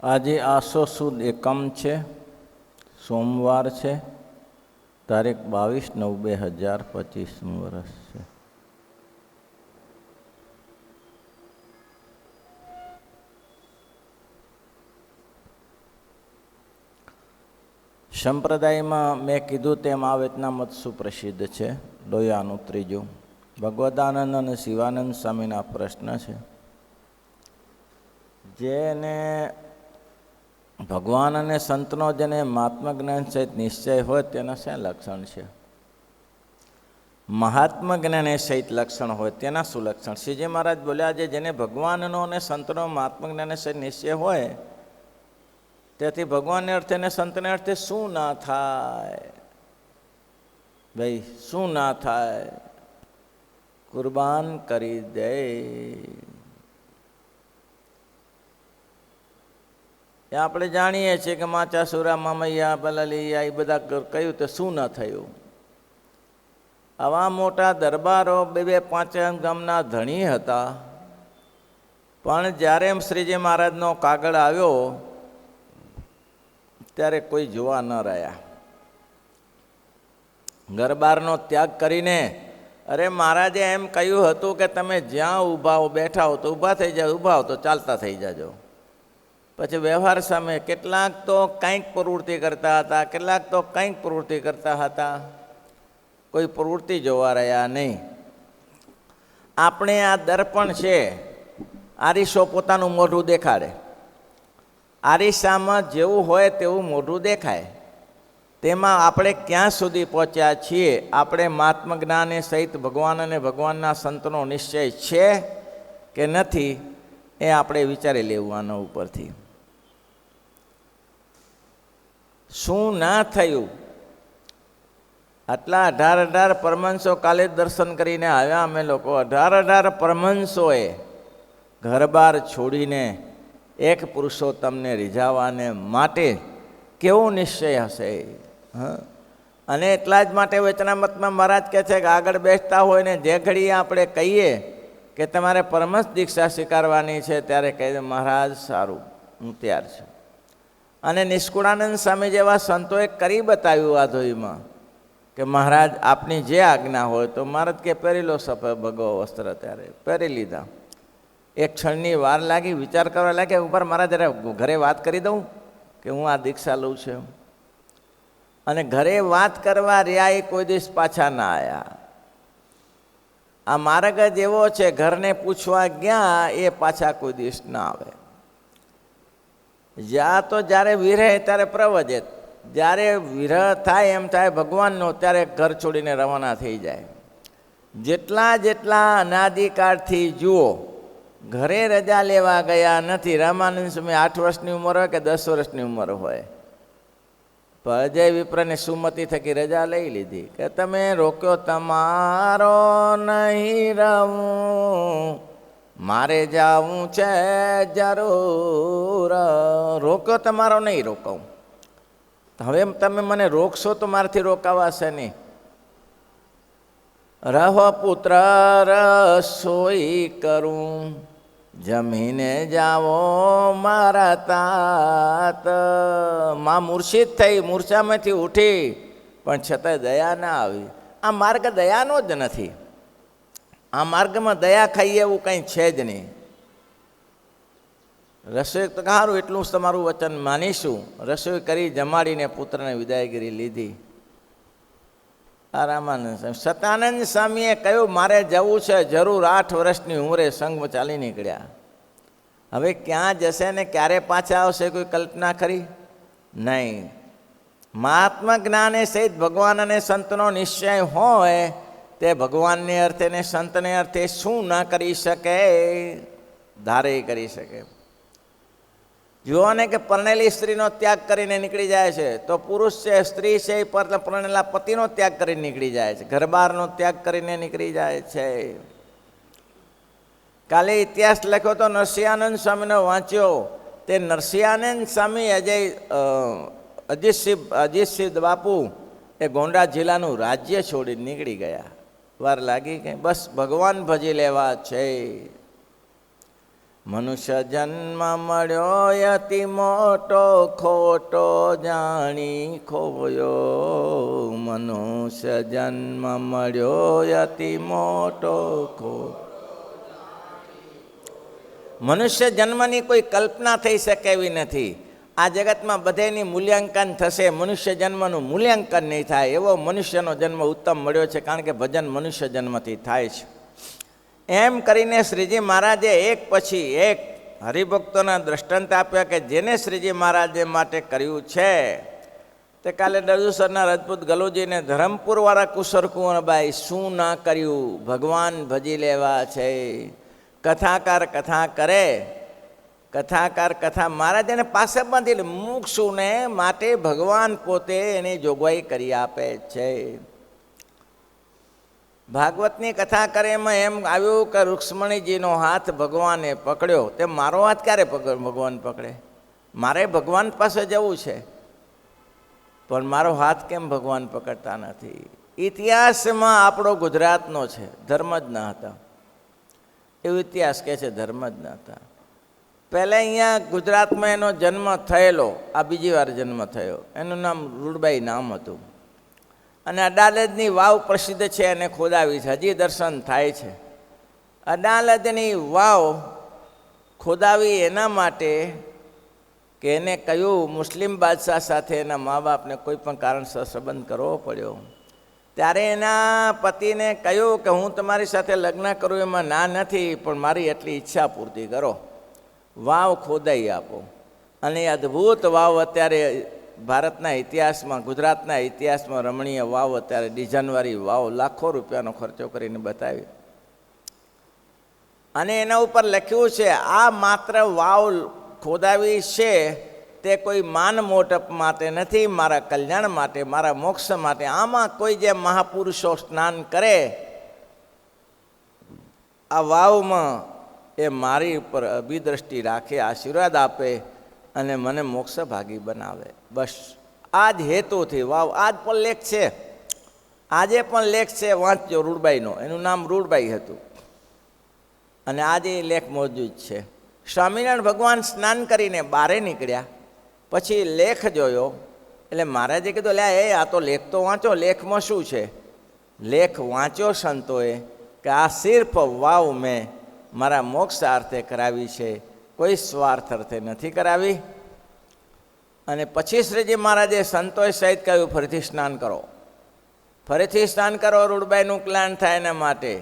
આજે આસો સુદ એકમ છે, સોમવાર છે, તારીખ 22/9/2025 વર્ષ છે. સંપ્રદાયમાં મેં કીધું તેમ આ વેતનામત સુપ્રસિદ્ધ છે. લોયાનું ત્રીજું ભગવદાનંદ અને શિવાનંદ સ્વામીના પ્રશ્ન છે. જેને ભગવાન અને સંતનો જેને મહાત્મા જ્ઞાન સહિત નિશ્ચય હોય તેના શું લક્ષણ છે? મહાત્મા જ્ઞાન સહિત લક્ષણ હોય તેના શું લક્ષણ? શ્રીજી મહારાજ બોલ્યા છે, જેને ભગવાનનો અને સંતનો મહાત્મા જ્ઞાન સહિત નિશ્ચય હોય તેથી ભગવાનને અર્થે અને સંતને અર્થે શું ના થાય? ભાઈ શું ના થાય? કુરબાન કરી દે. આપણે જાણીએ છીએ કે માચાસુરા, મામૈયા, બલલિયા એ બધા કહ્યું તો શું ન થયું? આવા મોટા દરબારો 2-5 ગામના ધણી હતા, પણ જ્યારે શ્રીજી મહારાજનો કાગળ આવ્યો ત્યારે કોઈ જોવા ન રહ્યા. ઘરબારનો ત્યાગ કરીને, અરે મહારાજે એમ કહ્યું હતું કે તમે જ્યાં ઊભા હો, બેઠા હો તો ઊભા થઈ જાઓ, ઊભા હો તો ચાલતા થઈ જાજો. પછી વ્યવહાર સામે કેટલાક તો કંઈક પ્રવૃત્તિ કરતા હતા, કેટલાક તો કંઈક પ્રવૃત્તિ કરતા હતા, કોઈ પ્રવૃત્તિ જોવા રહ્યા નહીં. આપણે આ દર્પણ છે, આરીસો પોતાનું મોઢું દેખાડે. આરીસામાં જેવું હોય તેવું મોઢું દેખાય. તેમાં આપણે ક્યાં સુધી પહોંચ્યા છીએ? આપણે મહાત્મા જ્ઞાને સહિત ભગવાન અને ભગવાનના સંતનો નિશ્ચય છે કે નથી એ આપણે વિચારી લેવું આના ઉપરથી. શું ના થયું? આટલા 18 પરમહંસો કાલે દર્શન કરીને આવ્યા અમે લોકો. 18 પરમહંસોએ ઘરબાર છોડીને એક પુરુષોત્તમને રીઝાવાને માટે કેવો નિશ્ચય હશે? અને એટલા જ માટે વચનામતમાં મહારાજ કહે છે કે આગળ બેસતા હોય ને જે ઘડીએ આપણે કહીએ કે તમારે પરમહંસ દીક્ષા સ્વીકારવાની છે ત્યારે કહે મહારાજ સારું, હું તૈયાર છું. અને નિષ્કુળાનંદ સ્વામી જેવા સંતોએ કરી બતાવ્યું આ ધોઈમાં કે મહારાજ આપની જે આજ્ઞા હોય તો મહારાજ કે પહેરી લો સફેદ ભગવો વસ્ત્ર. ત્યારે પહેરી લીધા. એક ક્ષણની વાર લાગી, વિચાર કરવા લાગ્યા, ઉપર મારા જરા ઘરે વાત કરી દઉં કે હું આ દીક્ષા લઉં છું. અને ઘરે વાત કરવા રહ્યા એ કોઈ દિવસ પાછા ના આવ્યા. આ માર્ગ જ એવો છે, ઘરને પૂછવા ગયા એ પાછા કોઈ દિવસ ના આવે. જ્યાં તો જ્યારે વિરહે ત્યારે પ્રવજે, જ્યારે વિરહ થાય એમ થાય ભગવાનનો ત્યારે ઘર છોડીને રવાના થઈ જાય. જેટલા અનાદિકાળથી જુઓ ઘરે રજા લેવા ગયા નથી. રામાનંદ સ્વામી 8 વર્ષની ઉંમર હોય કે 10 વર્ષની ઉંમર હોય, પણ અજય વિપ્રને સુમતિ થકી રજા લઈ લીધી કે તમે રોક્યો તમારો નહીં રહું, મારે જાવું છે જરૂર. રોક્યો તમારો નહીં રોકું. હવે તમે મને રોકશો તો મારાથી રોકાવાશે નહીં. રહો પુત્ર રસોઈ કરું, જમીને જાવો મારા તાત. માં મૂર્છિત થઈ, મૂર્છામાંથી ઉઠી, પણ છતાંય દયા ના આવી. આ માર્ગ દયાનો જ નથી. આ માર્ગમાં દયા ખાઈએ એવું કંઈ છે જ નહીં. રસોઈ તો સારું, એટલું જ તમારું વચન માનીશું. રસોઈ કરી જમાડીને પુત્રને વિદાયગીરી લીધી. આ રામાનંદ સ્વામી. સતાનંદ સ્વામીએ કહ્યું મારે જવું છે જરૂર. 8 વર્ષની ઉંમરે સંઘમાં ચાલી નીકળ્યા. હવે ક્યાં જશે ને ક્યારે પાછા આવશે કોઈ કલ્પના ખરી? નહીં. મહાત્મા જ્ઞાને સહિત ભગવાન અને સંતનો નિશ્ચય હોય તે ભગવાનને અર્થે ને સંતને અર્થે શું ના કરી શકે? ધારે કરી શકે. જુઓ ને કે પરણેલી સ્ત્રીનો ત્યાગ કરીને નીકળી જાય છે તો પુરુષ છે, સ્ત્રી છે, એ પરણેલા પતિનો ત્યાગ કરીને નીકળી જાય છે, ઘરબારનો ત્યાગ કરીને નીકળી જાય છે. કાલે ઇતિહાસ લખ્યો તો નરસિંહાનંદ સ્વામીનો વાંચ્યો. તે નરસિંહાનંદ સ્વામી અજીતસિંહ બાપુ એ ગોંડા જિલ્લાનું રાજ્ય છોડી નીકળી ગયા. વાર લાગી કે બસ ભગવાન ભજી લેવા છે. મનુષ્ય જન્મ મળ્યો અતિ મોટો, ખોટો જાણી ખોયો. મનુષ્ય જન્મ મળ્યો અતિ મોટો ખોટો. મનુષ્ય જન્મની કોઈ કલ્પના થઈ શકે એવી નથી. આ જગતમાં બધેની મૂલ્યાંકન થશે, મનુષ્ય જન્મનું મૂલ્યાંકન નહીં થાય એવો મનુષ્યનો જન્મ ઉત્તમ મળ્યો છે, કારણ કે ભજન મનુષ્ય જન્મથી થાય છે. એમ કરીને શ્રીજી મહારાજે એક પછી એક હરિભક્તોના દ્રષ્ટાંત આપ્યા કે જેને શ્રીજી મહારાજે માટે કર્યું છે. તે કાલે દરજુસરના રાજપૂત ગલુજીને ધરમપુરવાળા કુશળ કુંવરબાઈ શું ના કર્યું, ભગવાન ભજી લેવા છે. કથાકાર કથા કરે, કથાકાર કથા મહારાજ એને પાસે બાંધી મૂકશુંને માટે ભગવાન પોતે એની જોગવાઈ કરી આપે છે. ભાગવતની કથા કરે એમાં એમ આવ્યું કે રૂક્ષ્મણીજીનો હાથ ભગવાને પકડ્યો. તે મારો હાથ ક્યારે ભગવાન પકડે? મારે ભગવાન પાસે જવું છે, પણ મારો હાથ કેમ ભગવાન પકડતા નથી? ઇતિહાસમાં આપણો ગુજરાતનો છે, ધર્મ જ ન હતા એવું ઇતિહાસ કહે છે, ધર્મ જ ન હતા. પહેલાં અહીંયા ગુજરાતમાં એનો જન્મ થયેલો, આ બીજી વાર જન્મ થયો. એનું નામ રૂડબાઈ નામ હતું. અને અડાલજની વાવ પ્રસિદ્ધ છે, એને ખોદાવી છે, હજી દર્શન થાય છે. અડાલજની વાવ ખોદાવી એના માટે કે એને કહ્યું મુસ્લિમ બાદશાહ સાથે એના મા બાપને કોઈ પણ કારણસર સંબંધ કરવો પડ્યો. ત્યારે એના પતિને કહ્યું કે હું તમારી સાથે લગ્ન કરું એમાં ના નથી, પણ મારી એટલી ઈચ્છા પૂર્તિ કરો, વાવ ખોદાઈ આપો. અને એ અદ્ભુત વાવ અત્યારે ભારતના ઇતિહાસમાં, ગુજરાતના ઇતિહાસમાં રમણીય વાવ, અત્યારે ડિઝાઇનવાળી વાવ લાખો રૂપિયાનો ખર્ચો કરીને બતાવી. અને એના ઉપર લખ્યું છે આ માત્ર વાવ ખોદાવી છે તે કોઈ માન મોટપ માટે નથી, મારા કલ્યાણ માટે, મારા મોક્ષ માટે. આમાં કોઈ જે મહાપુરુષો સ્નાન કરે આ વાવમાં, એ મારી ઉપર અભિદ્રષ્ટિ રાખે, આશીર્વાદ આપે અને મને મોક્ષ ભાગી બનાવે. બસ આ જ હેતુથી વાવ. આજ પણ લેખ છે, આજે પણ લેખ છે, વાંચજો રૂડબાઈનો. એનું નામ રૂડબાઈ હતું અને આજે એ લેખ મોજૂદ છે. સ્વામિનારાયણ ભગવાન સ્નાન કરીને બહારે નીકળ્યા, પછી લેખ જોયો. એટલે મહારાજે કીધું લે એ આ તો લેખ તો વાંચો, લેખમાં શું છે? લેખ વાંચ્યો સંતોએ કે આ સિર્ફ વાવ મેં મારા મોક્ષ અર્થે કરાવી છે, કોઈ સ્વાર્થ અર્થે નથી કરાવી. અને પછી શ્રીજી મહારાજે સંતોષ સહિત કહ્યું ફરીથી સ્નાન કરો, ફરીથી સ્નાન કરો, રૂડબાઈનું કલ્યાણ થાય એના માટે.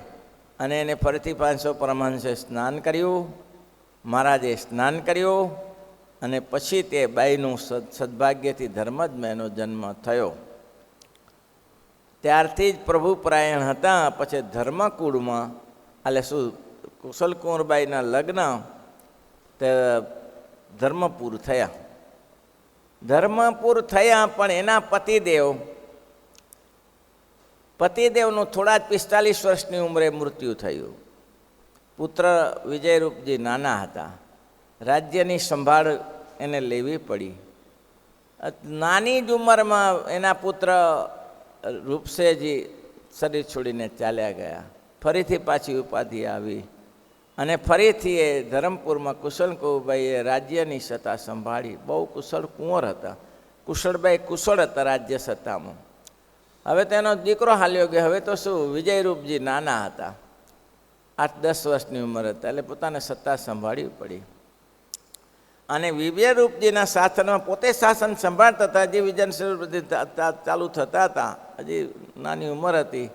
અને એને ફરીથી 500 પરમહંસે સ્નાન કર્યું, મહારાજે સ્નાન કર્યું. અને પછી તે બાઈનું સદભાગ્યથી ધર્મજમાં એનો જન્મ થયો. ત્યારથી જ પ્રભુપરાયણ હતા. પછી ધર્મકુળમાં એટલે શું કુશલ કુંવરબાઈના લગ્ન તે ધર્મપુર થયા. ધર્મપુર થયા, પણ એના પતિદેવનું થોડા જ 45 વર્ષની ઉંમરે મૃત્યુ થયું. પુત્ર વિજયરૂપજી નાના હતા, રાજ્યની સંભાળ એને લેવી પડી. નાની જ ઉંમરમાં એના પુત્ર રૂપસેજી શરીર છોડીને ચાલ્યા ગયા. ફરીથી પાછી ઉપાધિ આવી અને ફરીથી એ ધરમપુરમાં કુશળ કુંવરબાઈએ રાજ્યની સત્તા સંભાળી. બહુ કુશળ કુંવર હતા. કુશળબાઈ કુશળ હતા રાજ્ય સત્તામાં. હવે તેનો દીકરો હાલ્યો ગયો. હવે તો શું, વિજયરૂપજી નાના હતા, 8-10 વર્ષની ઉંમર હતા, એટલે પોતાને સત્તા સંભાળવી પડી. અને વિજયરૂપજીના શાસનમાં પોતે શાસન સંભાળતા હતા. હજી વિજન ચાલુ થતા હતા, હજી નાની ઉંમર હતી,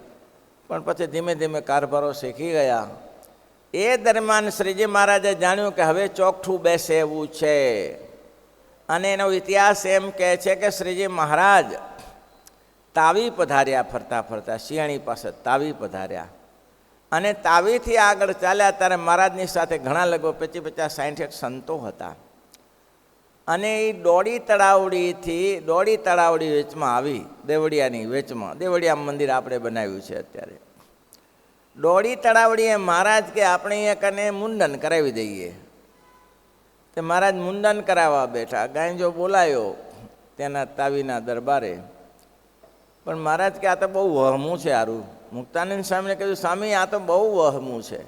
પણ પછી ધીમે ધીમે કારભારો શીખી ગયા. એ દરમિયાન શ્રીજી મહારાજે જાણ્યું કે હવે ચોકઠું બેસે એવું છે. અને એનો ઇતિહાસ એમ કહે છે કે શ્રીજી મહારાજ તાવી પધાર્યા, ફરતા ફરતા શિયાળી પાસે તાવી પધાર્યા. અને તાવીથી આગળ ચાલ્યા ત્યારે મહારાજની સાથે ઘણા લગભગ 50-60 સંતો હતા. અને એ દોડી તળાવડી વેચમાં આવી, દેવળિયાની વેચમાં. દેવળિયા મંદિર આપણે બનાવ્યું છે અત્યારે. દોડી તળાવડીએ મહારાજ કે આપણે અહીંયા કને મુંડન કરાવી દઈએ. તે મહારાજ મુંડન કરાવવા બેઠા. ગાંજો બોલાયો તેના તાવીના દરબારે. પણ મહારાજ કે આ તો બહુ વહમું છે. સારું મુક્તાનંદ સ્વામીને કહ્યું, સ્વામી આ તો બહુ વહમું છે.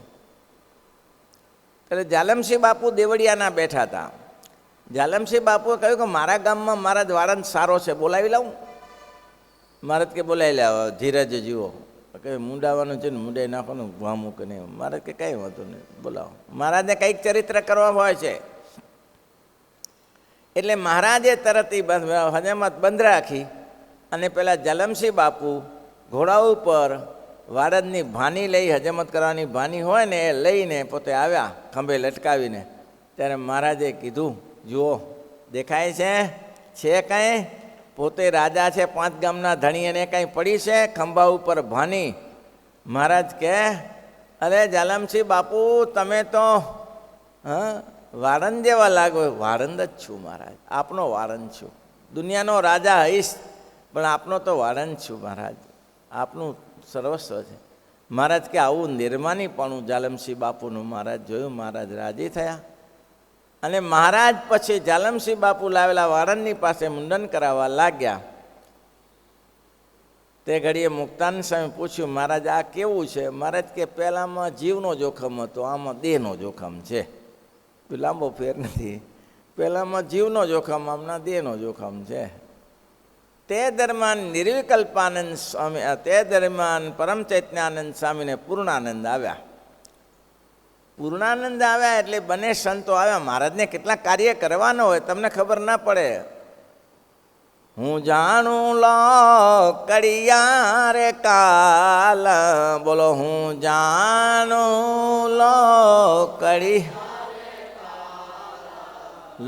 એટલે જાલમસિંહ બાપુ દેવળિયાના બેઠા હતા. જાલમસિંહ બાપુએ કહ્યું કે મારા ગામમાં મારા જ વાળંદ સારો છે, બોલાવી લાવું. મહારાજ કે બોલાવી લાવો, ધીરજ જુઓ કે મૂંડાવાનું છે ને મૂંડાઈ નાખવાનું, વામું કે નહીં. મહારાજ કે કાંઈ વાંધો નહીં, બોલાવો. મહારાજને કંઈક ચરિત્ર કરવા હોય છે એટલે મહારાજે તરત હજામત બંધ રાખી અને પેલા જાલમસિંહ બાપુ ઘોડા ઉપર વાળંદની ભાની લઈ, હજામત કરવાની ભાની હોય ને એ લઈને પોતે આવ્યા ખંભે લટકાવીને. ત્યારે મહારાજે કીધું, જુઓ દેખાય છે કાંઈ? પોતે રાજા છે, 5 ગામના ધણી, એને કાંઈ પડી છે ખંભા ઉપર ભાની? મહારાજ કહે, અરે જાલમસિંહ બાપુ તમે તો વાળંદ જેવા લાગો. વાળંદ જ છું મહારાજ, આપનો વાળંદ છું. દુનિયાનો રાજા હઈશ પણ આપનો તો વાળંદ છું મહારાજ, આપનું સર્વસ્વ છે. મહારાજ કે આવું નિર્માનીપણું જાલમસિંહ બાપુનું મહારાજ જોયું. મહારાજ રાજી થયા અને મહારાજ પછી જાલમસિંહ બાપુ લાવેલા વાળંદની પાસે મુંડન કરાવવા લાગ્યા. તે ઘડીએ મુક્તાનંદ સ્વામી પૂછ્યું, મહારાજ આ કેવું છે? મહારાજ કે પહેલાંમાં જીવનો જોખમ હતો, આમાં દેહનો જોખમ છે. લાંબો ફેર નથી. પહેલાંમાં જીવનો જોખમ, આમના દેહનો જોખમ છે. તે દરમિયાન નિર્વિકલ્પાનંદ સ્વામી, તે દરમિયાન પરમ ચૈતન્યાનંદ સ્વામીને પૂર્ણાનંદ આવ્યા. પૂર્ણાનંદ આવ્યા એટલે બંને સંતો આવ્યા. મહારાજને કેટલા કાર્ય કરવાનો હોય તમને ખબર ના પડે. હું જાણું લો કડિયા રે કાલ, બોલો હું જાણું લો કડી.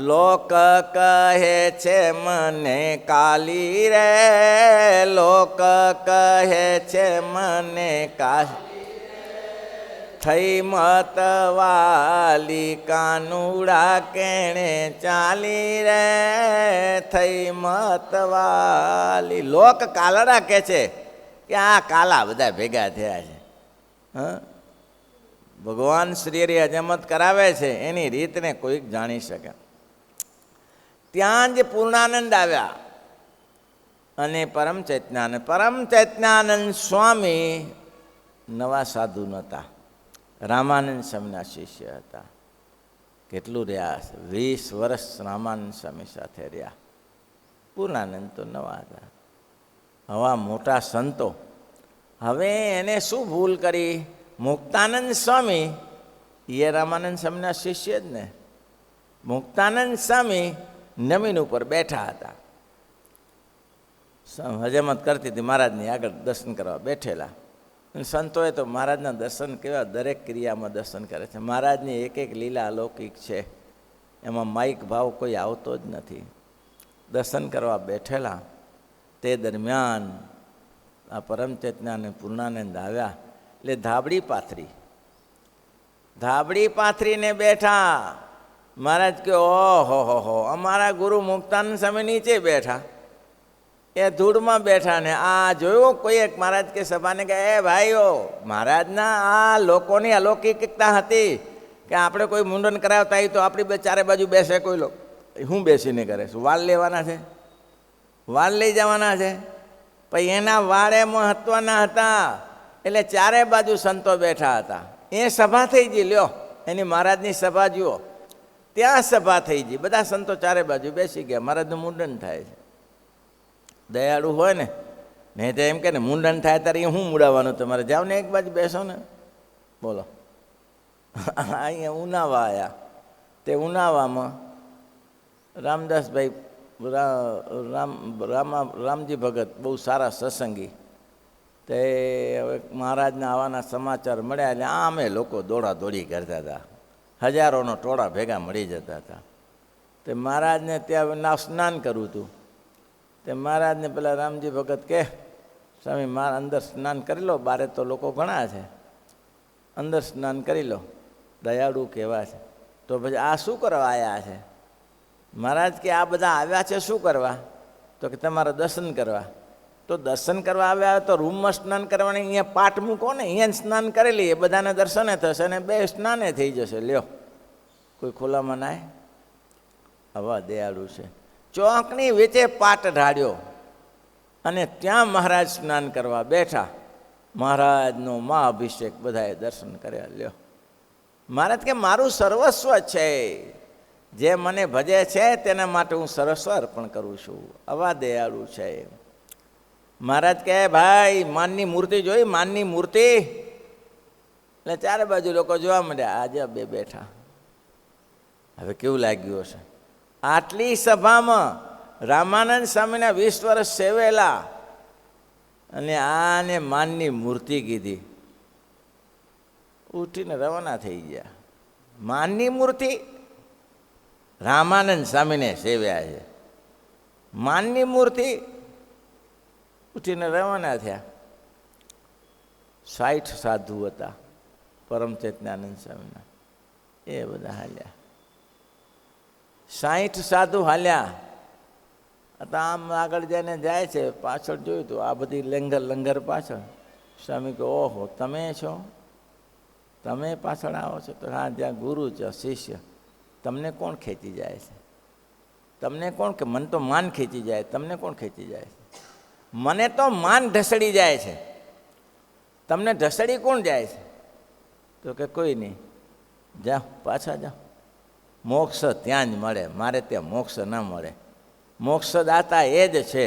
લોક કહે છે મને કાલી રે, લોક કહે છે મને કાલી, થઈ મતવાલી કાનુડા કેણે ચાલી રે, થઈ મતવાલી. લોક કાલડા કહે છે કે આ કાલા બધા ભેગા થયા છે. ભગવાન શ્રી હજામત કરાવે છે એની રીતને કોઈક જાણી શકે. ત્યાં જ પૂર્ણાનંદ આવ્યા અને પરમ ચૈતન્યાનંદ સ્વામી નવા સાધુ નહોતા, રામાનંદ સ્વામીના શિષ્ય હતા. કેટલું રહ્યા હશે? 20 વર્ષ રામાનંદ સ્વામી સાથે રહ્યા. પૂર્ણાનંદ તો નવા હતા. હવા મોટા સંતો. હવે એને શું ભૂલ કરી? મુક્તાનંદ સ્વામી એ રામાનંદ સ્વામીના શિષ્ય જ ને. મુક્તાનંદ સ્વામી જમીન ઉપર બેઠા હતા, હજામત કરતી હતી મહારાજની આગળ, દર્શન કરવા બેઠેલા. સંતોએ તો મહારાજના દર્શન કેવા, દરેક ક્રિયામાં દર્શન કરે છે. મહારાજની એક એક લીલા અલૌકિક છે, એમાં માઇક ભાવ કોઈ આવતો જ નથી. દર્શન કરવા બેઠેલા તે દરમિયાન આ પરમ ચૈતન્યાનંદ પૂર્ણાનંદ આવ્યા એટલે ધાબડી પાથરીને બેઠા. મહારાજ કે ઓહો, અમારા ગુરુ મુક્તાનંદ સ્વામી નીચે બેઠા, એ ધૂળમાં બેઠા ને આ જોયું કોઈ એક. મહારાજ કે સભાને કે એ ભાઈઓ, મહારાજના આ લોકોની અલૌકિકતા હતી કે આપણે કોઈ મુંડન કરાવતા હોય તો આપણી ચારે બાજુ બેસે કોઈ લોકો. હું બેસીને કરે છું? વાલ લેવાના છે, વાલ લઈ જવાના છે. પછી એના વાળે મહત્વના હતા એટલે ચારે બાજુ સંતો બેઠા હતા. એ સભા થઈ ગઈ. લ્યો એની મહારાજની સભા જુઓ, ત્યાં સભા થઈ ગઈ. બધા સંતો ચારે બાજુ બેસી ગયા. મહારાજનું મુંડન થાય છે. દયાળુ હોય ને નહીં તો એમ કે ને મુંડન થાય ત્યારે હું મુડાવવાનું? તમારે જાઓ ને એક બાજુ બેસો ને. બોલો, અહીંયા ઉનાવા આવ્યા. તે ઉનાવામાં રામદાસભાઈ રામજી ભગત બહુ સારા સત્સંગી. તે હવે મહારાજના આવવાના સમાચાર મળ્યા એટલે આમે લોકો દોડાદોડી કરતા હતા. હજારોનો ટોળા ભેગા મળી જતા હતા. તે મહારાજને ત્યાં સ્નાન કરવું હતું. તે મહારાજને પેલા રામજી ભગત કે સ્વામી મારા અંદર સ્નાન કરી લો, બારે તો લોકો ઘણા છે, અંદર સ્નાન કરી લો. દયાળુ કેવા છે. તો પછી આ શું કરવા આવ્યા છે? મહારાજ કે આ બધા આવ્યા છે શું કરવા? તો કે તમારા દર્શન કરવા. તો દર્શન કરવા આવ્યા તો રૂમમાં સ્નાન કરવાની, અહીંયા પાટ મૂકો ને, અહીંયા સ્નાન કરી લઈએ, બધાને દર્શને થશે ને 2 સ્નાને થઈ જશે. લ્યો, કોઈ ખુલ્લામાં નાય? હવા દયાળુ છે. ચોકની વચ્ચે પાટ ઢાળ્યો અને ત્યાં મહારાજ સ્નાન કરવા બેઠા. મહારાજનો મહાઅભિષેક બધાએ દર્શન કર્યા. લ્યો, મહારાજ કે મારું સર્વસ્વ છે, જે મને ભજે છે તેના માટે હું સર્વસ્વ અર્પણ કરું છું. આવા દયાળુ છે. મહારાજ કહે ભાઈ માનની મૂર્તિ જોઈ, માનની મૂર્તિ? એટલે ચારે બાજુ લોકો જોવા માંડ્યા. આજે બે બેઠા. હવે કેવું લાગ્યું હશે? આટલી સભામાં રામાનંદ સ્વામીના 20 વર્ષ સેવેલા અને આને માનની મૂર્તિ કીધી. ઉઠીને રવાના થઈ ગયા. માનની મૂર્તિ રામાનંદ સ્વામીને સેવ્યા છે, માનની મૂર્તિ? ઉઠીને રવાના થયા. 60 સાધુ હતા પરમ ચેતનાનંદ સ્વામીના, એ બધા હાલ્યા. 60 સાધુ હાલ્યા. તો આમ આગળ જઈને જાય છે, પાછળ જોયું તો આ બધી લંગર પાછળ. સ્વામી કહે ઓહો તમે છો, તમે પાછળ આવો છો? તો હા, જ્યાં ગુરુ છે શિષ્ય. તમને કોણ ખેંચી જાય છે? તમને કોણ? કે મને તો માન ખેંચી જાય. તમને કોણ ખેંચી જાય છે? મને તો માન ઢસડી જાય છે. તમને ઢસડી કોણ જાય છે? તો કે કોઈ નહીં, જાઓ પાછા જાઓ, મોક્ષ ત્યાં જ મળે, મારે ત્યાં મોક્ષ ના મળે. મોક્ષદાતા એ જ છે.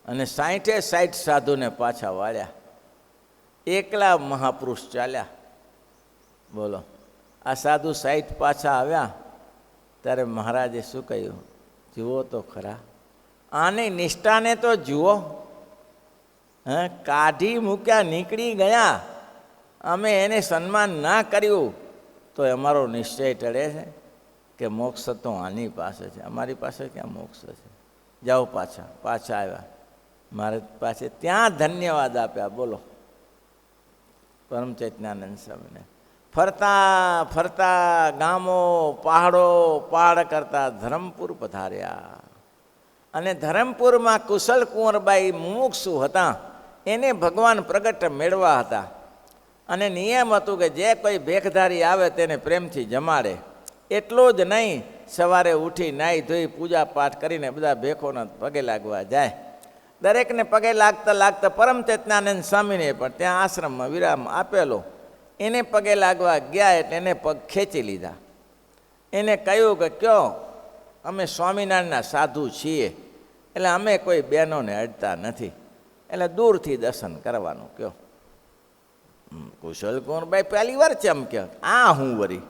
અને 60 સાધુને પાછા વાળ્યા. એકલા મહાપુરુષ ચાલ્યા. બોલો, આ સાધુ 60 પાછા આવ્યા ત્યારે મહારાજે શું કહ્યું? જુઓ તો ખરા, આની નિષ્ઠાને તો જુઓ. કાઢી મૂક્યા, નીકળી ગયા. અમે એને સન્માન ના કર્યું તો અમારો નિશ્ચય ટળે છે કે મોક્ષ તો આની પાસે છે, અમારી પાસે ક્યાં મોક્ષ છે? જાઓ પાછા. પાછા આવ્યા મહારાજ પાસે, ત્યાં ધન્યવાદ આપ્યા. બોલો, પરમ ચૈતન્યાનંદ સ્વામીને. ફરતા ફરતા ગામો પહાડો પાડ કરતા ધરમપુર પધાર્યા. અને ધરમપુરમાં કુશલ કુંવરબાઈ મુમુક્ષુ હતા, એને ભગવાન પ્રગટ મેળવા હતા. અને નિયમ હતું કે જે કોઈ ભેખધારી આવે તેને પ્રેમથી જમાડે. એટલું જ નહીં, સવારે ઉઠી નાહી ધોઈ પૂજા પાઠ કરીને બધા ભેખોના પગે લાગવા જાય. દરેકને પગે લાગતા લાગતા પરમ ચેતનાનંદ સ્વામીને પણ ત્યાં આશ્રમમાં વિરામ આપેલો. એને પગે લાગવા ગયા એટલે એને પગ ખેંચી લીધા. એને કહ્યું કે કયો અમે સ્વામિનારાયણના સાધુ છીએ, એટલે અમે કોઈ બહેનોને અડતા નથી, એટલે દૂરથી દર્શન કરવાનું કયો. કુશલ કુંવરબાઈ પહેલી વાર ચમક્યા, આ હું વરી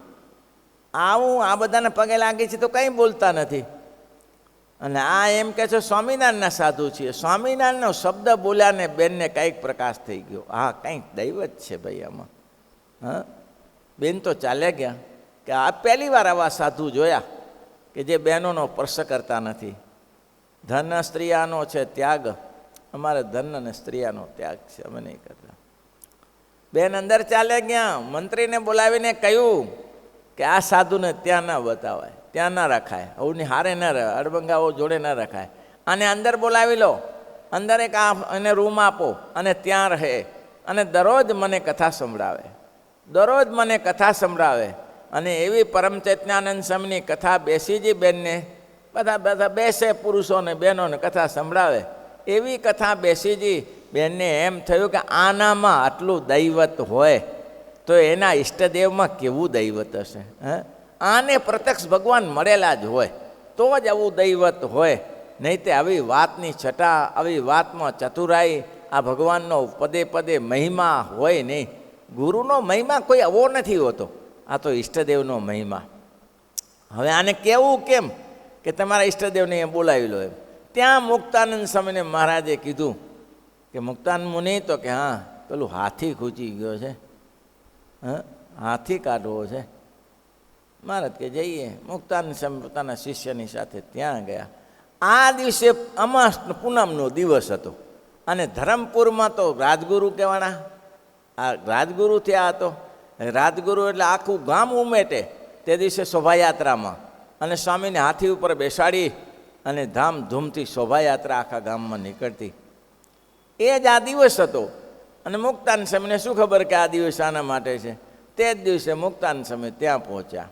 આવું આ બધાને પગે લાગી છે તો કંઈ બોલતા નથી. અને આ એમ કહે છે સ્વામિનારાયણના સાધુ છીએ. સ્વામિનારાયણનો શબ્દ બોલ્યા ને બેનને કંઈક પ્રકાશ થઈ ગયો. હા, કંઈક દૈવત છે ભાઈ આમાં. હા, બેન તો ચાલ્યા ગયા કે આ પહેલી વાર આવા સાધુ જોયા કે જે બહેનોનો સ્પર્શ કરતા નથી. ધન સ્ત્રીયાનો છે ત્યાગ, અમારે ધન અને સ્ત્રીયાનો ત્યાગ છે, અમે નહીં કરતા. બેન અંદર ચાલ્યા ગયા. મંત્રીને બોલાવીને કહ્યું કે આ સાધુને ત્યાં ના બતાવાય, ત્યાં ના રખાય, આવું હારે ન રહે, અડબંગાઓ જોડે ન રખાય. આને અંદર બોલાવી લો, અંદર એક એને રૂમ આપો અને ત્યાં રહે અને દરરોજ મને કથા સંભળાવે, દરરોજ મને કથા સંભળાવે. અને એવી પરમ ચૈતન્યાનંદ સ્વામીની કથા બેસીજી બેનને, બધા બેસે પુરુષોને બહેનોને કથા સંભળાવે. એવી કથા બેસીજી બેનને એમ થયું કે આનામાં આટલું દૈવત હોય તો એના ઈષ્ટદેવમાં કેવું દૈવત હશે. આને પ્રત્યક્ષ ભગવાન મળેલા જ હોય તો જ આવું દૈવત હોય, નહીં તે આવી વાતની છટા, આવી વાતમાં ચતુરાઈ, આ ભગવાનનો પદે પદે મહિમા હોય નહીં. ગુરુનો મહિમા કોઈ આવો નથી હોતો, આ તો ઈષ્ટદેવનો મહિમા. હવે આને કહેવું કેમ કે તમારા ઈષ્ટદેવને એ બોલાવી લો એમ. ત્યાં મુક્તાનંદ સ્વામીને મહારાજે કીધું કે મુક્તાનંદ મુનિ, તો કે હા પેલું હાથી ખૂંચી ગયો છે, હાથી કાઢવો છે. મહારાજ કે જઈએ. મુક્તાનંદ સ્વામી પોતાના શિષ્યની સાથે ત્યાં ગયા. આ દિવસે અમાસ પૂનમનો દિવસ હતો અને ધરમપુરમાં તો રાજગુરુ કહેવાના, આ રાજગુરુ થયા હતો. રાજગુરુ એટલે આખું ગામ ઉમેટે તે દિવસે શોભાયાત્રામાં, અને સ્વામીને હાથી ઉપર બેસાડી અને ધામધૂમથી શોભાયાત્રા આખા ગામમાં નીકળતી. એ જ આ દિવસ હતો. અને મુક્તાનંદ સ્વામીને શું ખબર કે આ દિવસ આના માટે છે. તે જ દિવસે મુક્તાનંદ સ્વામી ત્યાં પહોંચ્યા.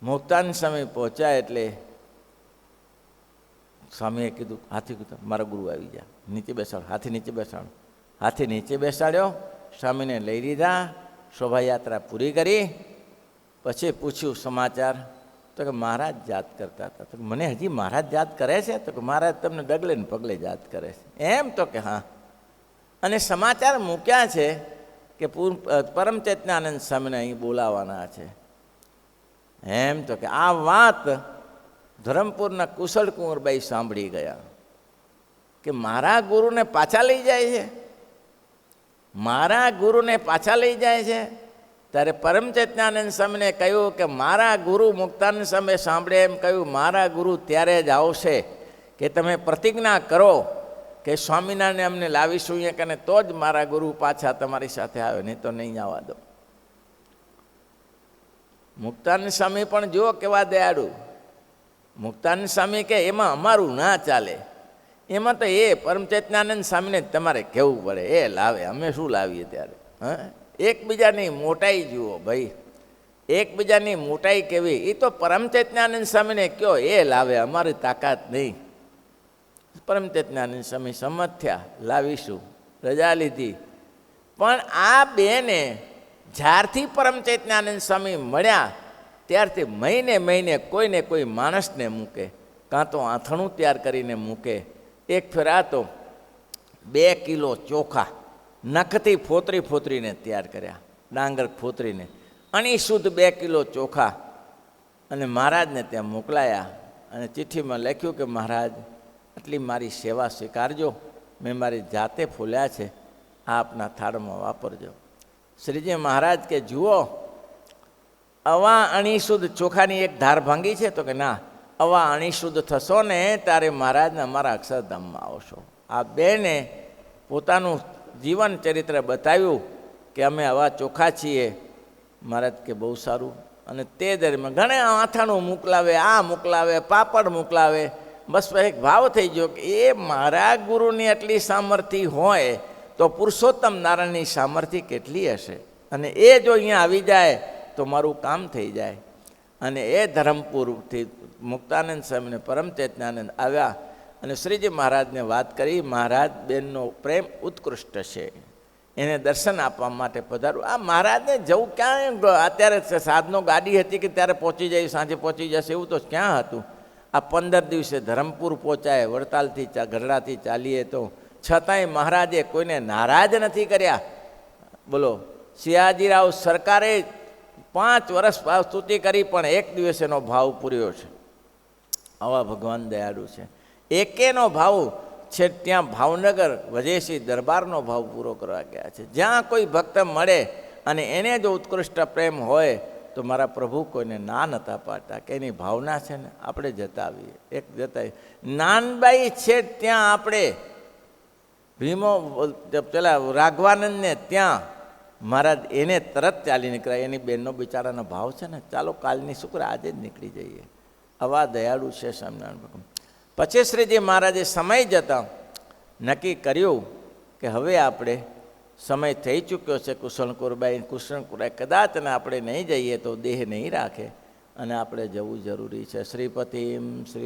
મુક્તાનંદ સ્વામી પહોંચ્યા એટલે સ્વામીએ કીધું, હાથી કીધું મારા ગુરુ આવી ગયા, નીચે બેસાડો, હાથી નીચે બેસાડો. હાથી નીચે બેસાડ્યો, સ્વામીને લઈ લીધા. શોભાયાત્રા પૂરી કરી પછી પૂછ્યું સમાચાર, તો કે મહારાજ યાદ કરતા હતા. તો મને હજી મહારાજ યાદ કરે છે? તો કે મહારાજ તમને ડગલે ને પગલે યાદ કરે છે. એમ? તો કે હા. અને સમાચાર મૂક્યા છે કે પરમ ચેતનાનંદ સ્વામીને અહીં બોલાવાના છે. એમ? તો કે આ વાત ધરમપુરના કુશળ કુંવરબાઈ સાંભળી ગયા કે મારા ગુરુને પાછા લઈ જાય છે, મારા ગુરુને પાછા લઈ જાય છે. ત્યારે પરમ ચેતનાનંદ સ્વામીને કહ્યું કે મારા ગુરુ મુક્તાનંદ સ્વામી સાંભળે એમ કહ્યું, મારા ગુરુ ત્યારે જ આવશે કે તમે પ્રતિજ્ઞા કરો કે સ્વામિનારાયણ અમને લાવીશું અહીંયા કને, તો જ મારા ગુરુ પાછા તમારી સાથે આવે, નહીં તો નહીં આવવા દો. મુક્તાનંદ સ્વામી પણ જુઓ કેવા દયાળુ. મુક્તાનંદ સ્વામી કે એમાં અમારું ના ચાલે, એમાં તો એ પરમ ચેતનાનંદ સ્વામીને તમારે કહેવું પડે, એ લાવે, અમે શું લાવીએ ત્યારે. હા, એકબીજાની મોટાઈ જુઓ ભાઈ, એકબીજાની મોટાઈ કેવી, એ તો પરમ ચેતનાનંદ સ્વામીને કહો એ લાવે, અમારી તાકાત નહીં. પરમ ચેતનાનંદ સ્વામી સંમત થયા, લાવીશું, રજા લીધી. પણ આ બેને જ્યારથી પરમ ચેતનાનંદ સ્વામી મળ્યા ત્યારથી મહિને મહિને કોઈને કોઈ માણસને મૂકે, કાં તો આથણું તૈયાર કરીને મૂકે. એક ફેરા તો 2 કિલો ચોખા નખથી ફોતરીને તૈયાર કર્યા, ડાંગર ફોતરીને, અણી શુદ્ધ 2 કિલો ચોખા, અને મહારાજને ત્યાં મોકલાયા. અને ચિઠ્ઠીમાં લખ્યું કે મહારાજ આટલી મારી સેવા સ્વીકારજો, મેં મારી જાતે ફૂલ્યા છે, આ આપના થાળમાં વાપરજો. શ્રીજી મહારાજ કે જુઓ, અવા અણી શુદ્ધ ચોખાની એક ધાર ભાંગી છે? તો કે ના, અવા અણી શુદ્ધ થશો ને ત્યારે મહારાજને અમારા અક્ષરધામમાં આવશો. આ બેને પોતાનું જીવન ચરિત્ર બતાવ્યું કે અમે આવા ચોખા છીએ. મહારાજ કે બહુ સારું. અને તે દરમિયાન ઘણા આથાણું મોકલાવે, આ મોકલાવે, પાપડ મોકલાવે. બસ એક ભાવ થઈ ગયો કે એ મારા ગુરુની આટલી સામર્થ્ય હોય તો પુરુષોત્તમ નારાયણની સામર્થ્ય કેટલી હશે, અને એ જો અહીંયા આવી જાય તો મારું કામ થઈ જાય. અને એ ધરમપુરથી મુક્તાનંદ સ્વામીને પરમ ચેતનાનંદ આવ્યા અને શ્રીજી મહારાજને વાત કરી. મહારાજ બેનનો પ્રેમ ઉત્કૃષ્ટ છે, એને દર્શન આપવા માટે પધારું. આ મહારાજને જવું ક્યાં, અત્યારે સાધનો ગાડી હતી કે ત્યારે પહોંચી જાય, સાંજે પહોંચી જશે એવું તો ક્યાં હતું. આ 15 દિવસે ધરમપુર પહોંચાય, વડતાલથી ગઢડાથી ચાલીએ તો, છતાંય મહારાજે કોઈને નારાજ નથી કર્યા. બોલો, સિયાજીરાવ સરકારે 5 વર્ષ ભાવ સ્તુતિ કરી પણ એક દિવસ એનો ભાવ પૂર્યો છે. આવા ભગવાન દયાળુ છે. એકેનો ભાવ છે ત્યાં ભાવનગર વજેશી દરબારનો ભાવ પૂરો કરવા ગયા છે. જ્યાં કોઈ ભક્ત મળે અને એને જો ઉત્કૃષ્ટ પ્રેમ હોય તો મારા પ્રભુ કોઈને ના નતા પાડતા, કે એની ભાવના છે ને આપણે જતાવીએ. એક જતા નાનબાઈ છે ત્યાં આપણે ભીમો પેલા રાઘવાનંદને ત્યાં મહારાજ એને તરત ચાલી નીકળ્યા. એની બેનનો બિચારાનો ભાવ છે ને, ચાલો કાલની શુક્ર આજે જ નીકળી જઈએ. આવા દયાળુ છે સ્વામિનારાયણ ભગવાન. પછી શ્રીજી મહારાજે સમય જતાં નક્કી કર્યું કે હવે આપણે સમય થઈ ચૂક્યો છે. કુશળકુંવરબાઈ કદાચ અને આપણે નહીં જઈએ તો દેહ નહીં રાખે, અને આપણે જવું જરૂરી છે. શ્રીપતિમ શ્રી